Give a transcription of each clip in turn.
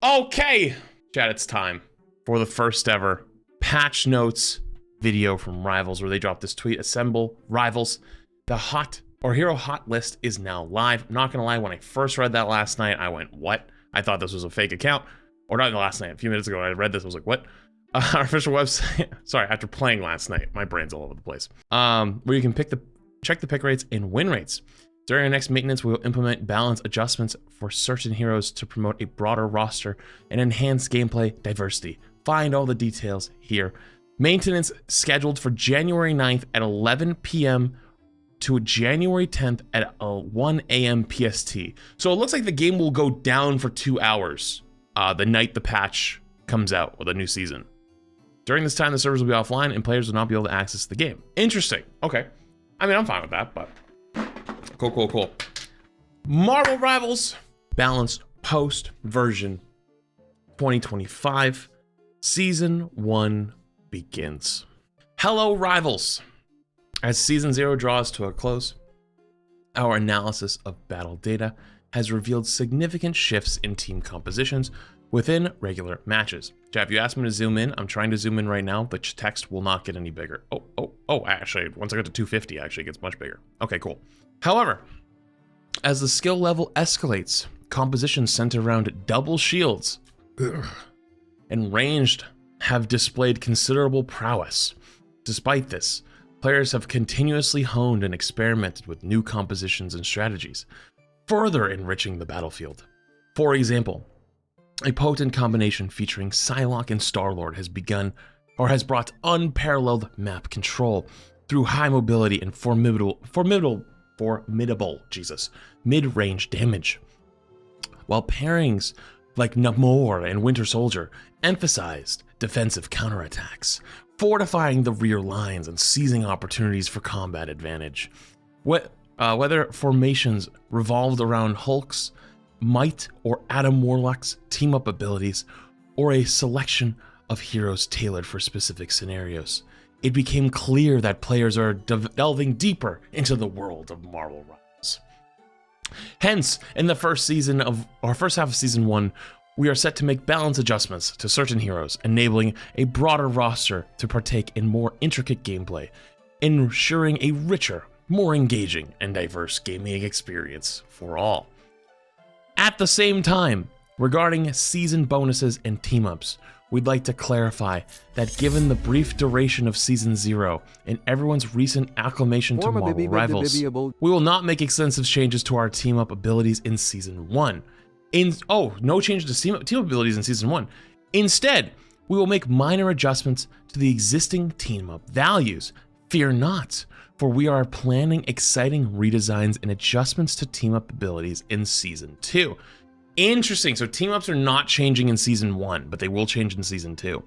Okay, chat, it's time for the first ever patch notes video from Rivals, where they dropped this tweet: assemble Rivals. The hero hot list is now live. I'm not gonna lie, when I first read that last night, I went, what? I thought this was a fake account. Or not last night, a few minutes ago, I read this, I was like, what? Our official website, sorry, after playing last night, my brain's all over the place. Where you can check the pick rates and win rates. During our next maintenance, we will implement balance adjustments for certain heroes to promote a broader roster and enhance gameplay diversity. Find all the details here. Maintenance scheduled for January 9th at 11 p.m. to January 10th at 1 a.m. PST. So it looks like the game will go down for 2 hours the night the patch comes out, or the new season. During this time, the servers will be offline and players will not be able to access the game. Interesting. Okay. I mean, I'm fine with that, but cool. Marvel Rivals Balanced Post version 2025. Season 1 begins. Hello, Rivals. As Season 0 draws to a close, our analysis of battle data has revealed significant shifts in team compositions within regular matches. Jeff, you asked me to zoom in. I'm trying to zoom in right now. The text will not get any bigger. Oh, actually, once I get to 250, actually it gets much bigger. Okay, cool. However, as the skill level escalates, compositions centered around double shields and ranged have displayed considerable prowess. Despite this, players have continuously honed and experimented with new compositions and strategies, further enriching the battlefield. For example, a potent combination featuring Psylocke and Star-Lord has brought unparalleled map control through high mobility and formidable mid-range damage. While pairings like Namor and Winter Soldier emphasized defensive counterattacks, fortifying the rear lines and seizing opportunities for combat advantage. Whether formations revolved around Hulk's might or Adam Warlock's team-up abilities, or a selection of heroes tailored for specific scenarios, it became clear that players are delving deeper into the world of Marvel Rivals. Hence, in the first half of Season 1, we are set to make balance adjustments to certain heroes, enabling a broader roster to partake in more intricate gameplay, ensuring a richer, more engaging, and diverse gaming experience for all. At the same time, regarding season bonuses and team-ups, we'd like to clarify that given the brief duration of Season 0 and everyone's recent acclamation to Marvel Rivals, we will not make extensive changes to our team-up abilities in Season 1. No change to team-up abilities in Season 1. Instead, we will make minor adjustments to the existing team-up values. Fear not, for we are planning exciting redesigns and adjustments to team-up abilities in Season 2. Interesting, so team-ups are not changing in Season 1, but they will change in Season 2.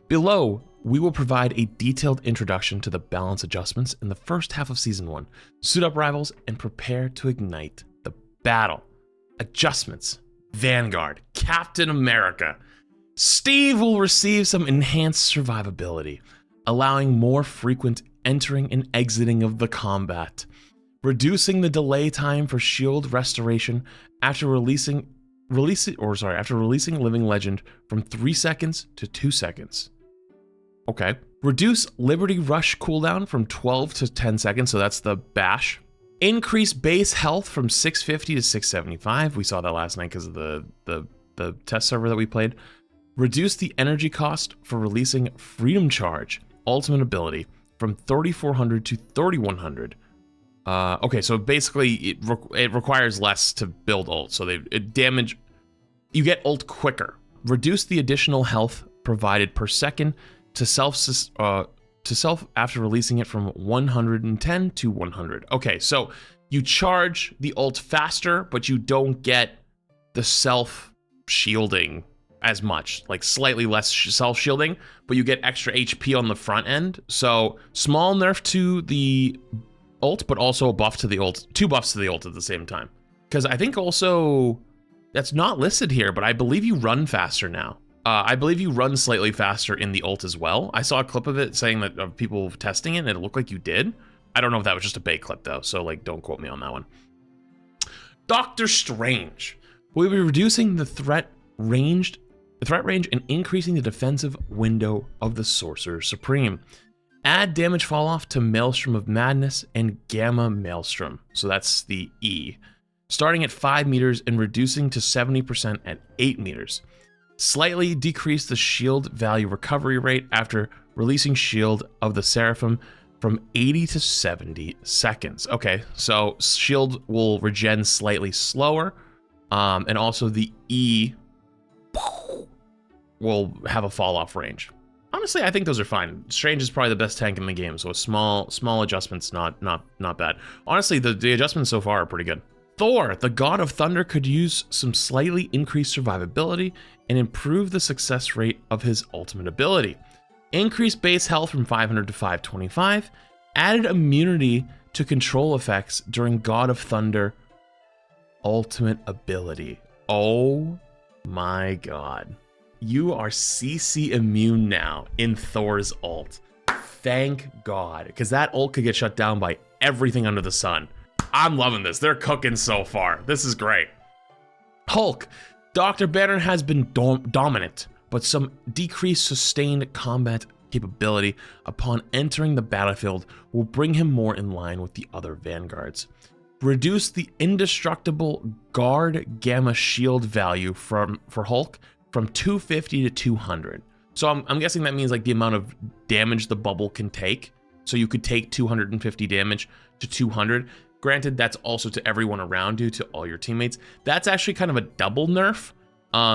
Below, we will provide a detailed introduction to the balance adjustments in the first half of Season 1. Suit up, Rivals, and prepare to ignite the battle. Adjustments: Vanguard, Captain America. Steve will receive some enhanced survivability, allowing more frequent entering and exiting of the combat, reducing the delay time for shield restoration after releasing Living Legend from 3 seconds to 2 seconds. Okay. Reduce Liberty Rush cooldown from 12 to 10 seconds, so that's the bash. Increase base health from 650 to 675. We saw that last night because of the test server that we played. Reduce the energy cost for releasing Freedom Charge ultimate ability from 3400 to 3100. Okay, so basically it requires less to build ult, so you get ult quicker. Reduce the additional health provided per second to self after releasing it from 110 to 100. Okay, so you charge the ult faster, but you don't get the self shielding as much, like slightly less self shielding, but you get extra HP on the front end. So small nerf to the ult, but also a buff to the ult, 2 buffs to the ult at the same time. Because I think also, that's not listed here, but I believe you run faster now. I believe you run slightly faster in the ult as well. I saw a clip of it saying that of people testing it, and it looked like you did. I don't know if that was just a bait clip though, so like don't quote me on that one. Doctor Strange. We'll be reducing the threat threat range and increasing the defensive window of the Sorcerer Supreme. Add damage fall off to Maelstrom of Madness and Gamma Maelstrom. So that's the E. Starting at 5 meters and reducing to 70% at 8 meters. Slightly decrease the shield value recovery rate after releasing Shield of the Seraphim from 80 to 70 seconds. Okay, so shield will regen slightly slower, and also the E will have a fall off range. Honestly, I think those are fine. Strange is probably the best tank in the game, so a small adjustments, not bad. Honestly, the adjustments so far are pretty good. Thor, the God of Thunder, could use some slightly increased survivability and improve the success rate of his ultimate ability. Increase base health from 500 to 525. Added immunity to control effects during God of Thunder ultimate ability. Oh my god. You are CC immune now in Thor's ult. Thank God, because that ult could get shut down by everything under the sun. I'm loving this. They're cooking so far. This is great. Hulk. Dr. Banner has been dominant, but some decreased sustained combat capability upon entering the battlefield will bring him more in line with the other vanguards. Reduce the indestructible guard gamma shield value for Hulk from 250 to 200. So I'm guessing that means like the amount of damage the bubble can take. So you could take 250 damage to 200. Granted, that's also to everyone around you, to all your teammates. That's actually kind of a double nerf,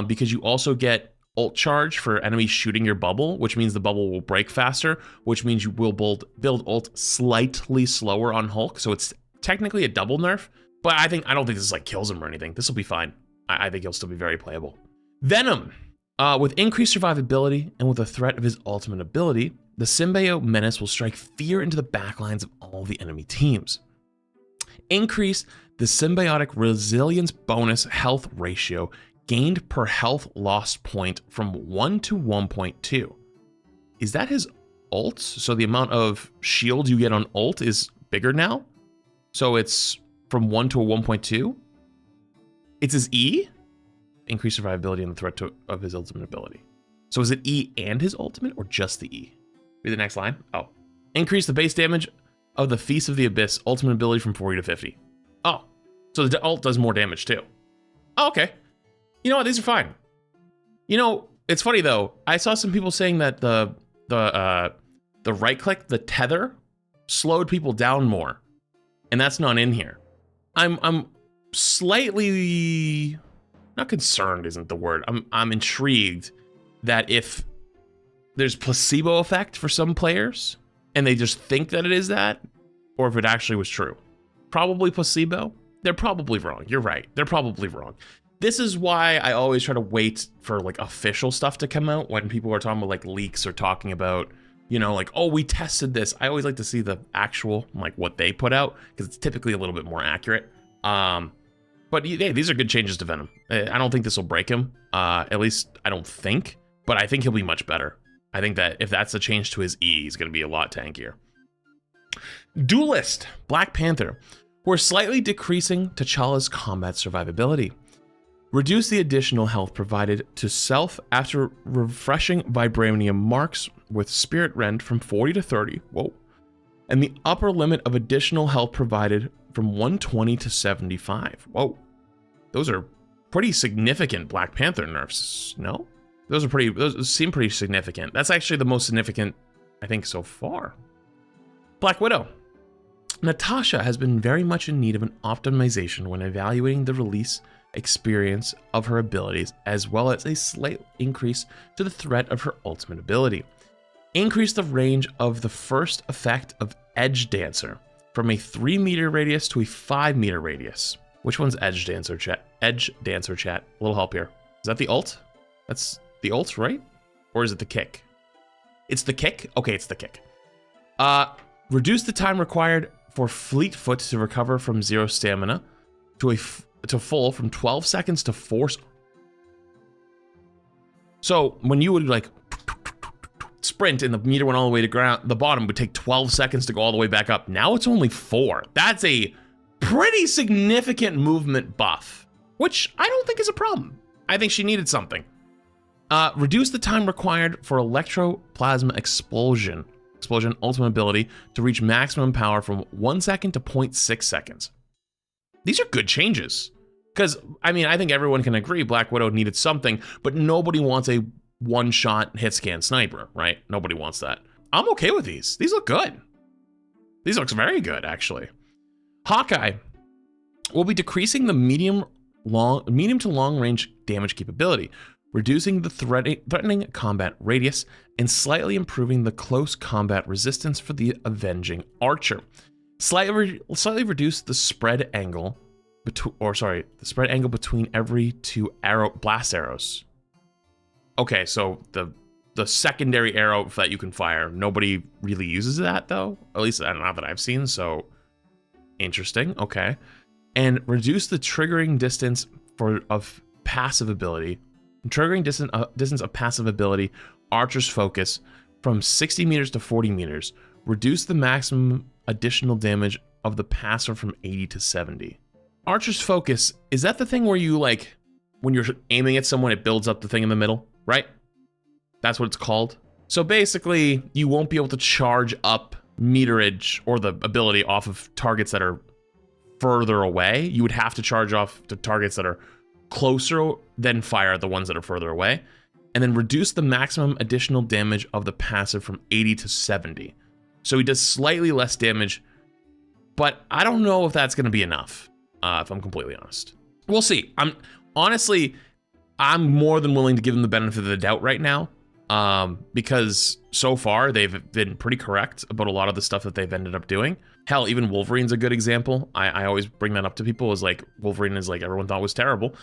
because you also get ult charge for enemies shooting your bubble, which means the bubble will break faster, which means you will build ult slightly slower on Hulk. So it's technically a double nerf, but I don't think this like kills him or anything. This will be fine. I think he'll still be very playable. Venom, with increased survivability and with the threat of his ultimate ability, the symbiote menace will strike fear into the backlines of all the enemy teams. Increase the symbiotic resilience bonus health ratio gained per health lost point from 1 to 1.2. Is that his ult? So the amount of shield you get on ult is bigger now? So it's from 1 to a 1.2? It's his E? Increase survivability and the threat of his ultimate ability. So is it E and his ultimate, or just the E? Read the next line. Oh. Increase the base damage of the Feast of the Abyss ultimate ability from 40 to 50. Oh. So the ult does more damage too. Oh, okay. You know what? These are fine. You know, it's funny though. I saw some people saying that the right click, the tether, slowed people down more. And that's not in here. I'm slightly, not concerned isn't the word. I'm intrigued that if there's placebo effect for some players and they just think that it is that, or if it actually was true. Probably placebo. They're probably wrong. You're right. They're probably wrong. This is why I always try to wait for like official stuff to come out when people are talking about like leaks or talking about, you know, like, oh, we tested this. I always like to see the actual, like what they put out, because it's typically a little bit more accurate. But hey, these are good changes to Venom. I don't think this will break him. At least I don't think, but I think he'll be much better. I think that if that's a change to his E, he's going to be a lot tankier. Duelist, Black Panther. We're slightly decreasing T'Challa's combat survivability. Reduce the additional health provided to self after refreshing vibranium marks with Spirit Rend from 40 to 30. Whoa. And the upper limit of additional health provided from 120 to 75. Whoa. Those are pretty significant Black Panther nerfs, no? Those seem pretty significant. That's actually the most significant, I think, so far. Black Widow. Natasha has been very much in need of an optimization when evaluating the release experience of her abilities, as well as a slight increase to the threat of her ultimate ability. Increase the range of the first effect of Edge Dancer from a 3-meter radius to a 5-meter radius. Which one's Edge Dancer, chat? Edge Dancer, chat. A little help here. Is that the ult? That's the ult, right? Or is it the kick? It's the kick? Okay, it's the kick. Reduce the time required for Fleetfoot to recover from 0 stamina to full from 12 seconds to 4. So when you would like sprint and the meter went all the way to ground, the bottom would take 12 seconds to go all the way back up. Now it's only 4. That's a pretty significant movement buff, which I don't think is a problem. I think she needed something. Reduce the time required for electroplasma explosion ultimate ability to reach maximum power from 1 second to 0.6 seconds. These are good changes. Because, I mean, I think everyone can agree Black Widow needed something, but nobody wants a one-shot hit-scan sniper, right? Nobody wants that. I'm okay with these. These look good. These looks very good, actually. Hawkeye will be decreasing the medium to long-range damage capability, reducing the threatening combat radius, and slightly improving the close combat resistance for the avenging archer. Slightly reduce the spread angle between every 2 blast arrows. Okay, so the secondary arrow that you can fire, nobody really uses that though. At least not that I've seen, so interesting. Okay. And reduce the triggering distance of passive ability. Triggering distance of passive ability, Archer's Focus, from 60 meters to 40 meters. Reduce the maximum additional damage of the passer from 80 to 70. Archer's Focus, is that the thing where you, like, when you're aiming at someone, it builds up the thing in the middle, right? That's what it's called. So basically, you won't be able to charge up meterage or the ability off of targets that are further away. You would have to charge off to targets that are closer, then fire at the ones that are further away. And then reduce the maximum additional damage of the passive from 80 to 70. So he does slightly less damage, but I don't know if that's going to be enough, if I'm completely honest. We'll see. I'm more than willing to give them the benefit of the doubt right now, because so far they've been pretty correct about a lot of the stuff that they've ended up doing. Hell, even Wolverine's a good example. I always bring that up to people, is like, Wolverine is like, everyone thought was terrible.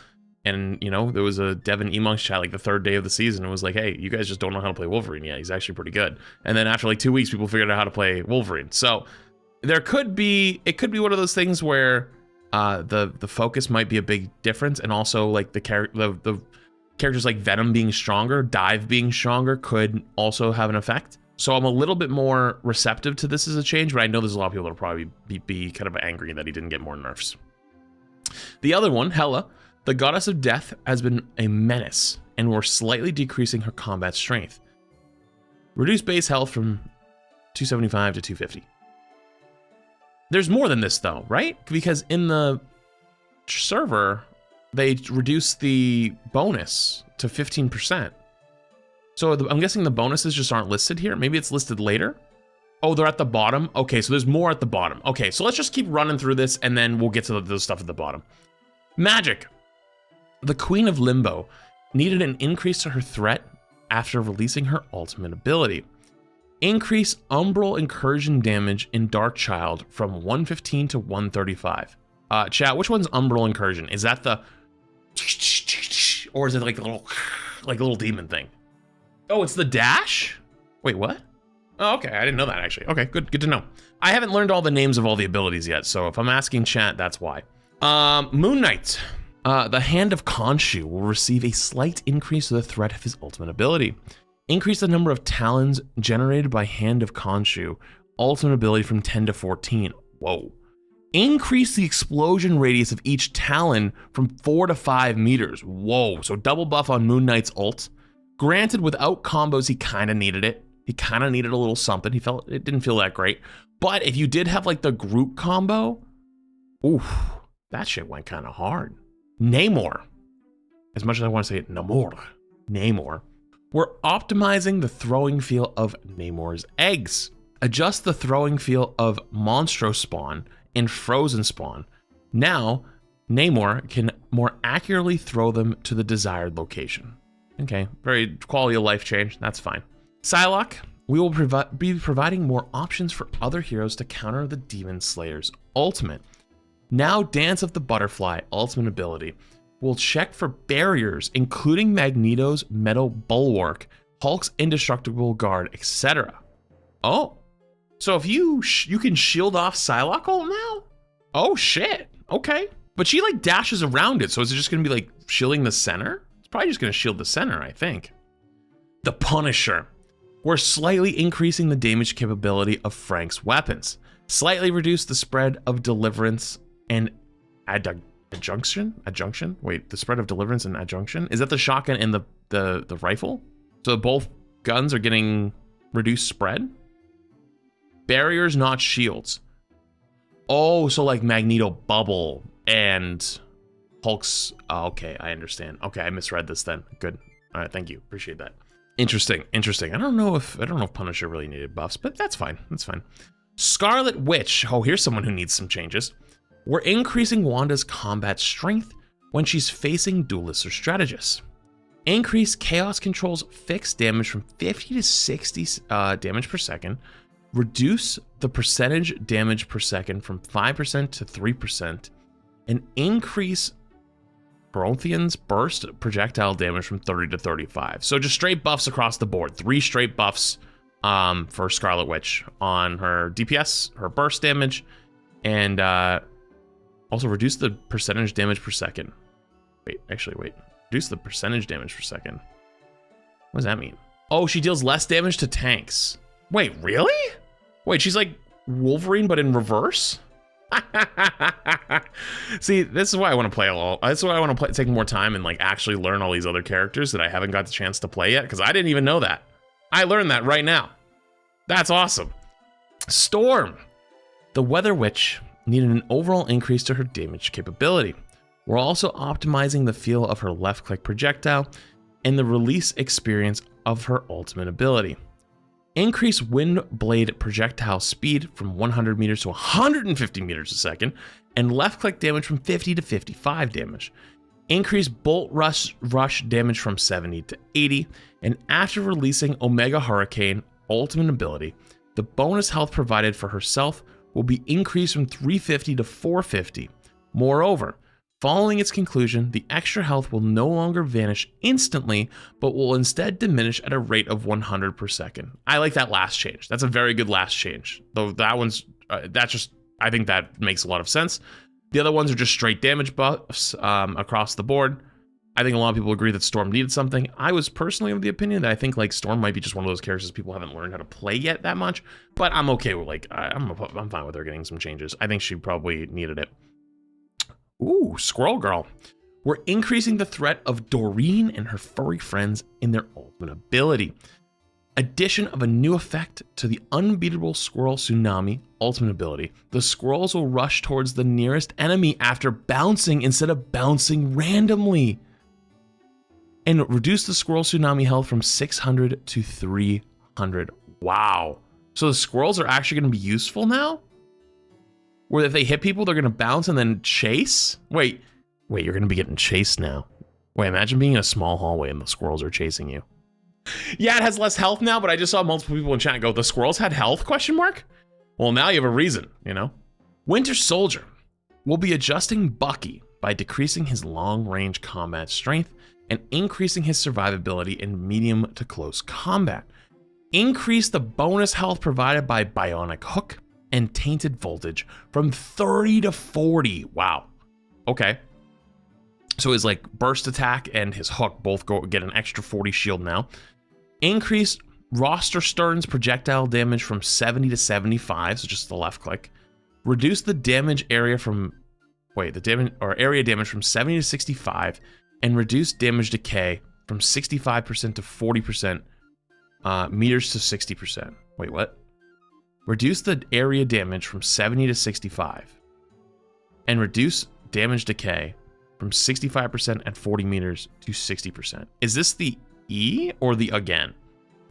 And, you know, there was a Devin Emong's chat like the 3rd day of the season. It was like, hey, you guys just don't know how to play Wolverine. Yeah, he's actually pretty good. And then after like 2 weeks, people figured out how to play Wolverine. So it could be one of those things where the focus might be a big difference. And also like the characters like Venom being stronger, Dive being stronger could also have an effect. So I'm a little bit more receptive to this as a change, but I know there's a lot of people that'll probably be kind of angry that he didn't get more nerfs. The other one, Hela, the goddess of death, has been a menace, and we're slightly decreasing her combat strength. Reduce base health from 275 to 250. There's more than this though, right? Because in the server, they reduced the bonus to 15%. So I'm guessing the bonuses just aren't listed here. Maybe it's listed later. Oh, they're at the bottom. Okay, so there's more at the bottom. Okay, so let's just keep running through this and then we'll get to the stuff at the bottom. Magik. The Queen of Limbo needed an increase to her threat after releasing her ultimate ability. Increase Umbral Incursion damage in Dark Child from 115 to 135. Chat, which one's Umbral Incursion? Is that the... Or is it like a little demon thing? Oh, it's the dash? Wait, what? Oh, okay, I didn't know that actually. Okay, good to know. I haven't learned all the names of all the abilities yet, so if I'm asking chat, that's why. Moon Knight. The Hand of Khonshu will receive a slight increase to the threat of his ultimate ability. Increase the number of talons generated by Hand of Khonshu ultimate ability from 10 to 14. Whoa. Increase the explosion radius of each talon from 4 to 5 meters. Whoa. So double buff on Moon Knight's ult. Granted, without combos, he kind of needed it. He kind of needed a little something. It didn't feel that great. But if you did have like the group combo, oof, that shit went kind of hard. Namor. As much as I want to say it, Namor. We're optimizing the throwing feel of Namor's eggs. Adjust the throwing feel of Monstro Spawn and Frozen Spawn. Now, Namor can more accurately throw them to the desired location. Okay, very quality of life change. That's fine. Psylocke, we will be providing more options for other heroes to counter the Demon Slayer's ultimate. Now, Dance of the Butterfly ultimate ability will check for barriers, including Magneto's metal bulwark, Hulk's indestructible guard, etc. Oh, so if you can shield off Psylocke ult now? Oh shit, okay. But she like dashes around it, so is it just gonna be like shielding the center? It's probably just gonna shield the center, I think. The Punisher. We're slightly increasing the damage capability of Frank's weapons. Slightly reduce the spread of Deliverance and Adjunction? Wait, the spread of deliverance and adjunction? Is that the shotgun and the rifle? So both guns are getting reduced spread? Barriers, not shields. Oh, so like Magneto Bubble and Hulk's... Oh, okay, I understand. Okay, I misread this then. Good. All right, thank you. Appreciate that. Interesting. I don't know if Punisher really needed buffs, but that's fine. That's fine. Scarlet Witch. Oh, here's someone who needs some changes. We're increasing Wanda's combat strength when she's facing duelists or strategists. Increase Chaos Control's fixed damage from 50 to 60 damage per second. Reduce the percentage damage per second from 5% to 3%. And increase Prothean's burst projectile damage from 30 to 35. So just straight buffs across the board. 3 straight buffs for Scarlet Witch on her DPS, her burst damage, and also reduce the percentage damage per second. Wait. Reduce the percentage damage per second. What does that mean? Oh, she deals less damage to tanks. Wait, really? Wait, she's like Wolverine, but in reverse? See, this is why I want to play a lot. That's why I want to take more time and like actually learn all these other characters that I haven't got the chance to play yet, because I didn't even know that. I learned that right now. That's awesome. Storm. The Weather Witch needed an overall increase to her damage capability. We're also optimizing the feel of her left-click projectile and the release experience of her ultimate ability. Increase wind blade projectile speed from 100 meters to 150 meters a second, and left-click damage from 50 to 55 damage. Increase bolt rush damage from 70 to 80, and after releasing Omega Hurricane ultimate ability, the bonus health provided for herself will be increased from 350 to 450. Moreover, following its conclusion, the extra health will no longer vanish instantly, but will instead diminish at a rate of 100 per second. I like that last change. That's a very good last change. Though that one's, I think that makes a lot of sense. The other ones are just straight damage buffs across the board. I think a lot of people agree that Storm needed something. I was personally of the opinion that I think like Storm might be just one of those characters people haven't learned how to play yet that much, but I'm okay with like, I'm fine with her getting some changes. I think she probably needed it. Ooh, Squirrel Girl. We're increasing the threat of Doreen and her furry friends in their ultimate ability. Addition of a new effect to the unbeatable Squirrel Tsunami ultimate ability. The squirrels will rush towards the nearest enemy after bouncing instead of bouncing randomly. And reduce the Squirrel Tsunami health from 600 to 300. Wow. So the squirrels are actually going to be useful now? Where if they hit people, they're going to bounce and then chase? Wait, you're going to be getting chased now. Wait, imagine being in a small hallway and the squirrels are chasing you. Yeah, it has less health now, but I just saw multiple people in chat go, the squirrels had health, question mark? Well, now you have a reason, you know? Winter Soldier will be adjusting Bucky by decreasing his long-range combat strength and increasing his survivability in medium to close combat. Increase the bonus health provided by Bionic Hook and Tainted Voltage from 30 to 40. Wow. Okay. So his like burst attack and his hook both get an extra 40 shield now. Increase Roster Stern's projectile damage from 70 to 75, so just the left click. Reduce the damage area from area damage from 70 to 65, and reduce damage decay from 65% to 40%, meters to 60%. Wait, what? Reduce the area damage from 70 to 65, and reduce damage decay from 65% at 40 meters to 60%. Is this the E or the again?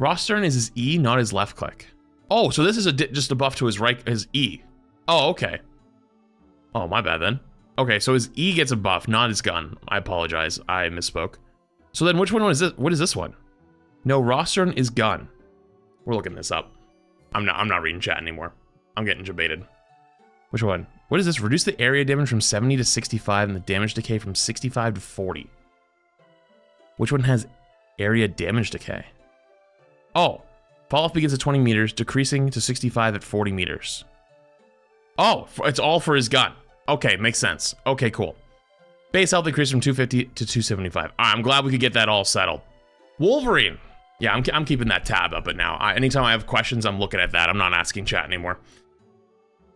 Rostern is his E, not his left click. Oh, so this is just a buff to his right, his E. Oh, okay. Oh, my bad then. Okay, so his E gets a buff, not his gun. I apologize, I misspoke. So then which one is this? What is this one? No, Rostern is gun. We're looking this up. I'm not reading chat anymore. I'm getting debated. Which one? What is this? Reduce the area damage from 70 to 65 and the damage decay from 65 to 40. Which one has area damage decay? Oh, fall off begins at 20 meters, decreasing to 65 at 40 meters. Oh, it's all for his gun. Okay, makes sense. Okay, cool. Base health decrease from 250 to 275. I'm glad we could get that all settled. Wolverine. Yeah, I'm keeping that tab up now. Anytime I have questions, I'm looking at that. I'm not asking chat anymore.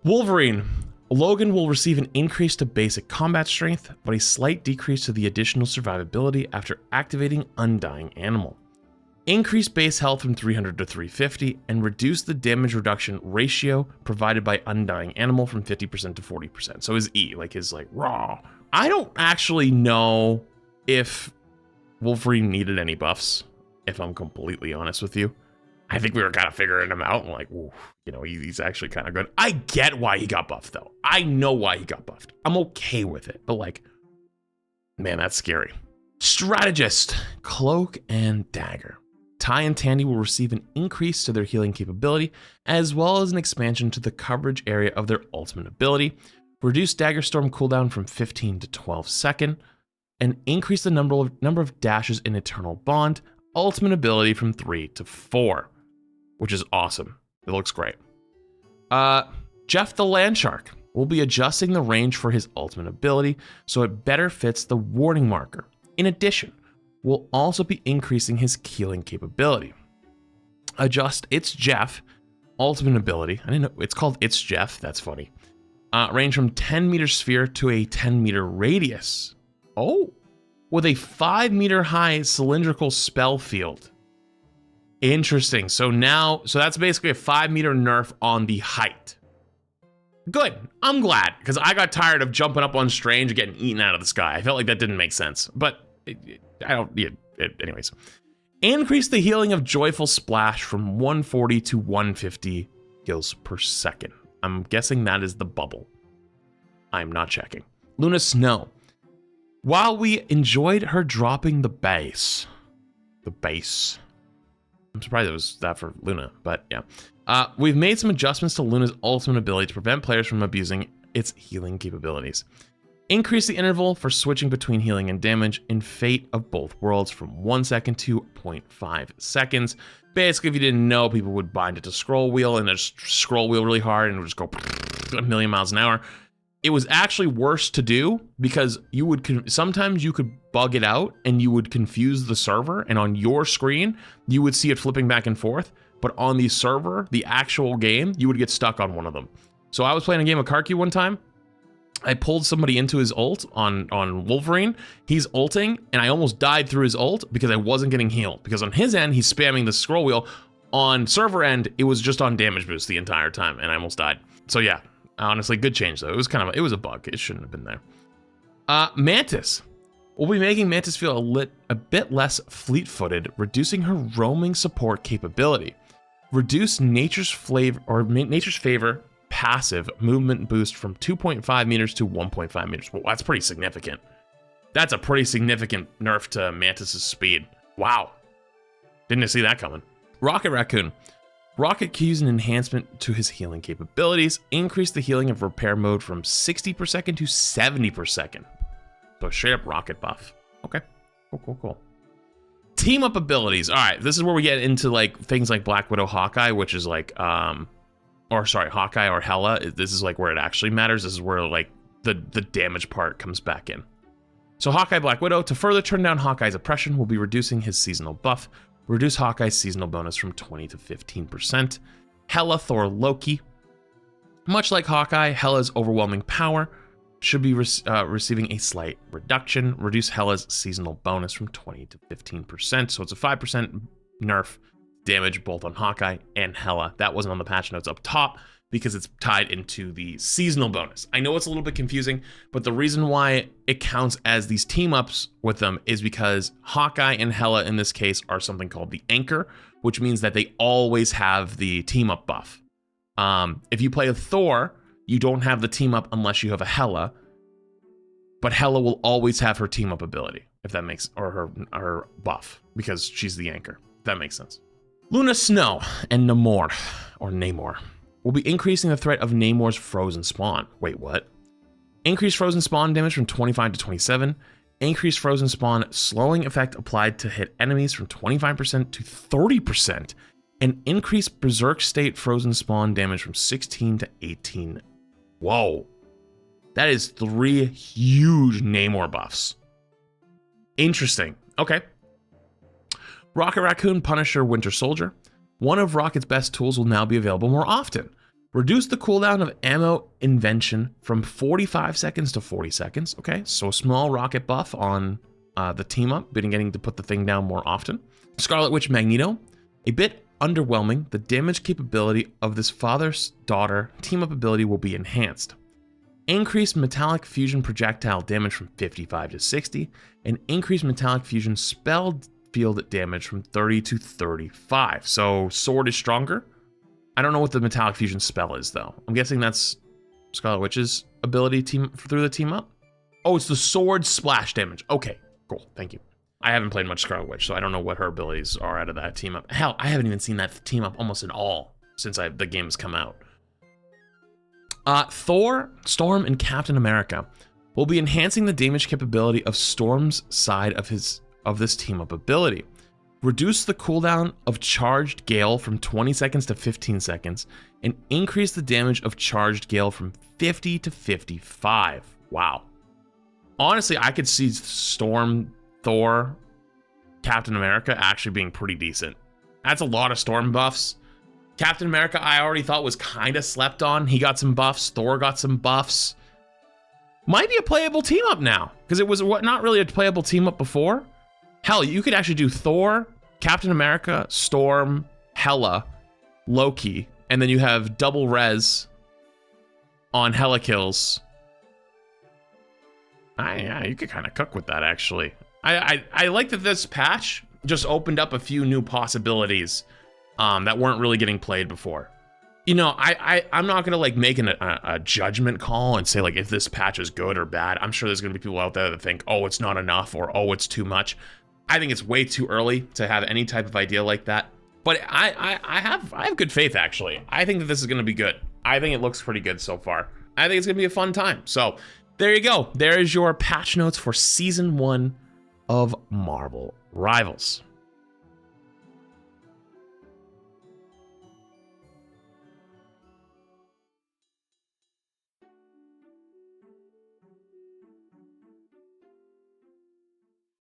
Wolverine Logan will receive an increase to basic combat strength, but a slight decrease to the additional survivability after activating Undying Animal. Increase base health from 300 to 350, and reduce the damage reduction ratio provided by Undying Animal from 50% to 40%. So his E, like his raw. I don't actually know if Wolverine needed any buffs, if I'm completely honest with you. I think we were kind of figuring him out and like, ooh, you know, he's actually kind of good. I get why he got buffed though. I know why he got buffed. I'm okay with it, but like, man, that's scary. Strategist, Cloak and Dagger. Ty and Tandy will receive an increase to their healing capability, as well as an expansion to the coverage area of their ultimate ability. Reduce Dagger Storm cooldown from 15 to 12 seconds, and increase the number of dashes in Eternal Bond ultimate ability from 3 to 4. Which is awesome. It looks great. Jeff the Landshark will be adjusting the range for his ultimate ability so it better fits the warning marker. In addition, we'll also be increasing his healing capability. Adjust It's Jeff ultimate ability. I didn't know it's called It's Jeff. That's funny. Range from 10 meter sphere to a 10 meter radius. Oh, with a 5 meter high cylindrical spell field. Interesting. So that's basically a 5 meter nerf on the height. Good. I'm glad, because I got tired of jumping up on Strange and getting eaten out of the sky. I felt like that didn't make sense, but anyways. Increase the healing of Joyful Splash from 140 to 150 heals per second. I'm guessing that is the bubble. I'm not checking. Luna Snow. While we enjoyed her dropping the base. I'm surprised it was that for Luna, but yeah. We've made some adjustments to Luna's ultimate ability to prevent players from abusing its healing capabilities. Increase the interval for switching between healing and damage in Fate of Both Worlds from 1 second to 0.5 seconds. Basically, if you didn't know, people would bind it to scroll wheel and just scroll wheel really hard and it would just go a million miles an hour. It was actually worse to do because sometimes you could bug it out and you would confuse the server, and on your screen you would see it flipping back and forth, but on the server, the actual game, you would get stuck on one of them. So I was playing a game of Karki one time. I pulled somebody into his ult on Wolverine. He's ulting and I almost died through his ult because I wasn't getting healed, because on his end he's spamming the scroll wheel. On server end, it was just on damage boost the entire time and I almost died. So yeah. Honestly, good change though. It was a bug. It shouldn't have been there. Mantis. We'll be making Mantis feel a bit less fleet-footed, reducing her roaming support capability. Reduce Nature's Favor passive movement boost from 2.5 meters to 1.5 meters. Well, that's pretty significant. That's a pretty significant nerf to Mantis's speed. Wow. Didn't see that coming. Rocket Raccoon. Rocket can use an enhancement to his healing capabilities, increase the healing of repair mode from 60 per second to 70 per second. So straight up rocket buff. Okay, cool. Team up abilities. All right, this is where we get into like things like Black Widow, Hawkeye, which is like, Hawkeye or Hela. This is like where it actually matters. This is where like the damage part comes back in. So Hawkeye, Black Widow, to further turn down Hawkeye's oppression, will be reducing his seasonal buff. Reduce Hawkeye's seasonal bonus from 20 to 15%. Hela, Thor, Loki. Much like Hawkeye, Hela's overwhelming power should be receiving a slight reduction. Reduce Hela's seasonal bonus from 20 to 15%. So it's a 5% nerf damage both on Hawkeye and Hela. That wasn't on the patch notes up top because it's tied into the seasonal bonus. I know it's a little bit confusing, but the reason why it counts as these team ups with them is because Hawkeye and Hela in this case are something called the anchor, which means that they always have the team up buff. If you play a Thor, you don't have the team up unless you have a Hela, but Hela will always have her team up ability, if that makes, or her buff, because she's the anchor. If that makes sense. Luna Snow and Namor, will be increasing the threat of Namor's frozen spawn. Wait, what? Increase frozen spawn damage from 25 to 27. Increase frozen spawn slowing effect applied to hit enemies from 25% to 30%. And increase berserk state frozen spawn damage from 16 to 18. Whoa. That is 3 huge Namor buffs. Interesting. Okay. Rocket Raccoon, Punisher, Winter Soldier. One of Rocket's best tools will now be available more often. Reduce the cooldown of ammo invention from 45 seconds to 40 seconds. Okay, so small rocket buff on the team up, been getting to put the thing down more often. Scarlet Witch Magneto, a bit underwhelming. The damage capability of this father-daughter team up ability will be enhanced. Increased metallic fusion projectile damage from 55 to 60, and increased metallic fusion spell field damage from 30 to 35. So sword is stronger. I don't know what the metallic fusion spell is though. I'm guessing that's Scarlet Witch's ability through the team up. Oh, it's the sword splash damage. Okay, cool, thank you. I haven't played much Scarlet Witch, so I don't know what her abilities are out of that team up. Hell, I haven't even seen that team up almost at all since the game has come out. Thor, Storm, and Captain America will be enhancing the damage capability of Storm's side of this team up ability. Reduce the cooldown of Charged Gale from 20 seconds to 15 seconds, and increase the damage of Charged Gale from 50 to 55. Wow. Honestly, I could see Storm, Thor, Captain America actually being pretty decent. That's a lot of Storm buffs. Captain America, I already thought was kind of slept on. He got some buffs. Thor got some buffs. Might be a playable team up now, because it was not really a playable team up before. Hell, you could actually do Thor, Captain America, Storm, Hela, Loki, and then you have double res on Hela kills. Yeah, you could kind of cook with that, actually. I like that this patch just opened up a few new possibilities that weren't really getting played before. You know, I'm not gonna like make a judgment call and say like if this patch is good or bad. I'm sure there's gonna be people out there that think, oh, it's not enough, or oh, it's too much. I think it's way too early to have any type of idea like that. But I have good faith, actually. I think that this is gonna be good. I think it looks pretty good so far. I think it's gonna be a fun time. So there you go. There is your patch notes for Season 1 of Marvel Rivals.